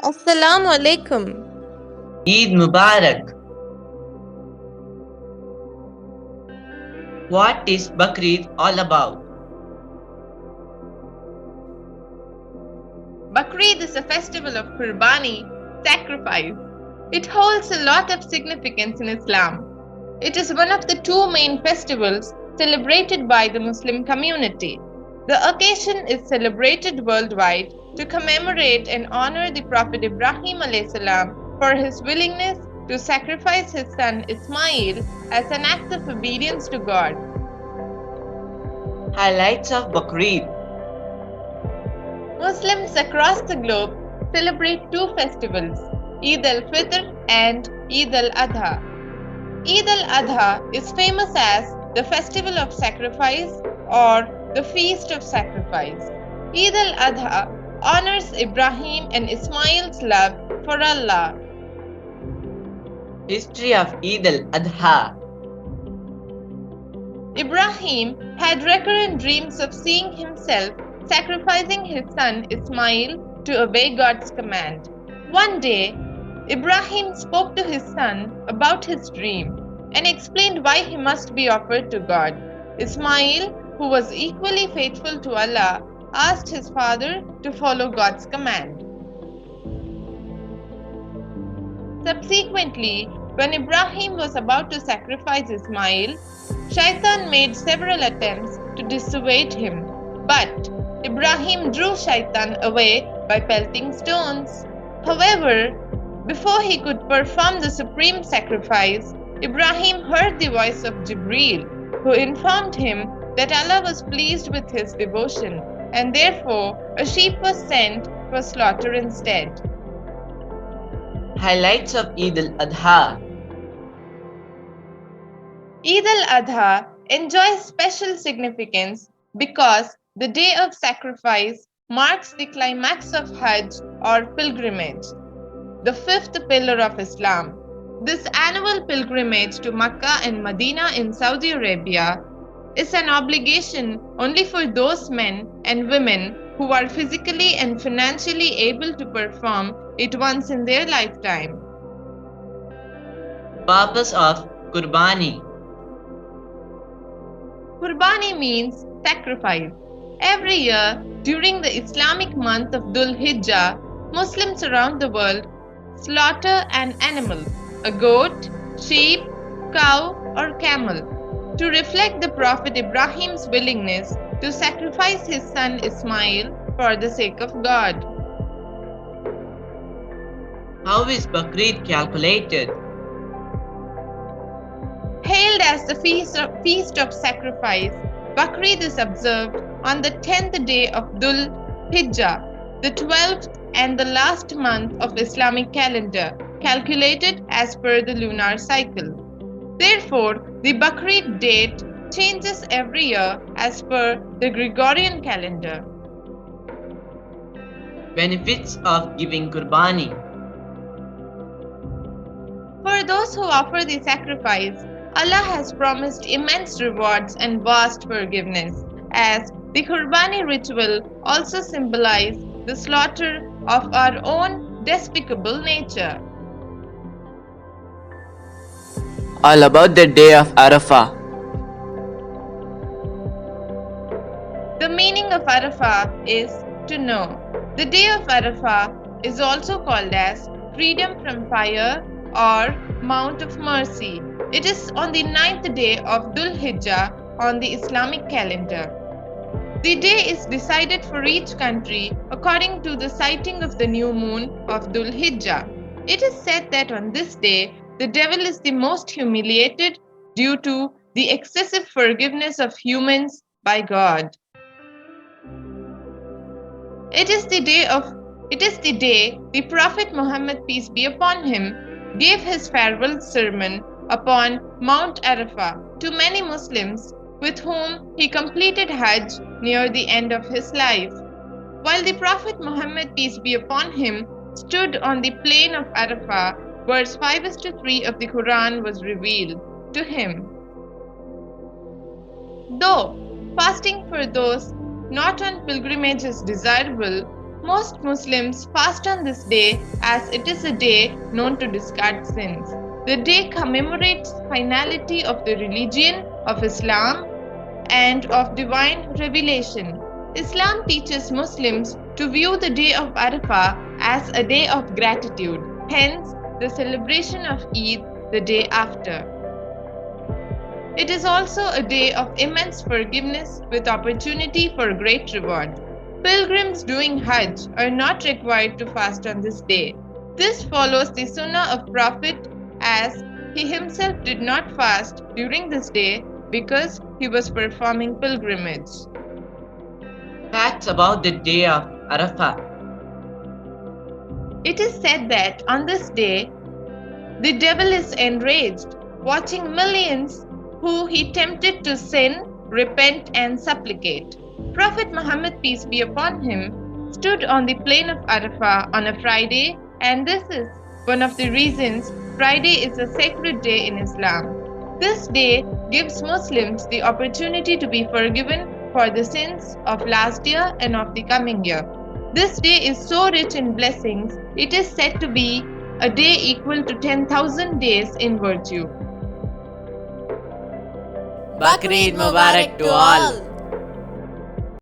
Assalamu alaikum. Eid Mubarak. What is Bakrid all about? Bakrid is a festival of Qurbani, sacrifice. It holds a lot of significance in Islam. It is one of the two main festivals celebrated by the Muslim community. The occasion is celebrated worldwide to commemorate and honor the Prophet Ibrahim alayhis salam for his willingness to sacrifice his son Ismail as an act of obedience to God. Highlights of Bakrid. Muslims across the globe celebrate two festivals, Eid-al-Fitr and Eid-Al-Adha. Eid-al-Adha is famous as the festival of sacrifice or the feast of sacrifice. Eid-al-Adha honors Ibrahim and Ismail's love for Allah. History of Eid-Al-Adha. Ibrahim had recurrent dreams of seeing himself sacrificing his son Ismail to obey God's command. One day, Ibrahim spoke to his son about his dream and explained why he must be offered to God. Ismail, who was equally faithful to Allah, asked his father to follow God's command. Subsequently, when Ibrahim was about to sacrifice Ismail, Shaitan made several attempts to dissuade him, but Ibrahim drew Shaitan away by pelting stones. However, before he could perform the supreme sacrifice, Ibrahim heard the voice of Jibreel, who informed him that Allah was pleased with his devotion, and therefore a sheep was sent for slaughter instead. Highlights of Eid al-Adha. Eid al-Adha enjoys special significance because the day of sacrifice marks the climax of Hajj or pilgrimage, the fifth pillar of Islam. This annual pilgrimage to Mecca and Medina in Saudi Arabia is an obligation only for those men and women who are physically and financially able to perform it once in their lifetime. Purpose of Qurbani. Qurbani means sacrifice. Every year, during the Islamic month of Dhul Hijjah, Muslims around the world slaughter an animal, a goat, sheep, cow, or camel, to reflect the Prophet Ibrahim's willingness to sacrifice his son Ismail for the sake of God. How is Bakrid calculated? Hailed as the feast of sacrifice, Bakrid is observed on the 10th day of Dhul Hijjah, the 12th and the last month of Islamic calendar, calculated as per the lunar cycle. Therefore, the Bakrid date changes every year as per the Gregorian calendar. Benefits of giving Qurbani. For those who offer the sacrifice, Allah has promised immense rewards and vast forgiveness, as the Qurbani ritual also symbolizes the slaughter of our own despicable nature. All about the day of Arafah. The meaning of Arafah is to know. The day of Arafah is also called as freedom from fire or Mount of Mercy. It is on the 9th day of Dhul Hijjah on the Islamic calendar. The day is decided for each country according to the sighting of the new moon of Dhul Hijjah. It is said that on this day, the devil is the most humiliated due to the excessive forgiveness of humans by God. It is the day the Prophet Muhammad, peace be upon him, gave his farewell sermon upon Mount Arafah to many Muslims with whom he completed Hajj near the end of his life. While the Prophet Muhammad, peace be upon him, stood on the plain of Arafah, verse 5:3 of the Quran was revealed to him. Though fasting for those not on pilgrimage is desirable, Most Muslims fast on this day as it is a day known to discard sins. The day commemorates finality of the religion of Islam and of divine revelation. Islam teaches Muslims to view the day of Arafah as a day of gratitude, hence the celebration of Eid the day after. It is also a day of immense forgiveness with opportunity for great reward. Pilgrims doing Hajj are not required to fast on this day. This follows the sunnah of Prophet as he himself did not fast during this day because he was performing pilgrimage. Facts about the day of Arafah. It is said that on this day, the devil is enraged, watching millions who he tempted to sin, repent, and supplicate. Prophet Muhammad, peace be upon him, stood on the plain of Arafah on a Friday, and this is one of the reasons Friday is a sacred day in Islam. This day gives Muslims the opportunity to be forgiven for the sins of last year and of the coming year. This day is so rich in blessings, it is said to be a day equal to 10,000 days in virtue. Bakrid Mubarak to all.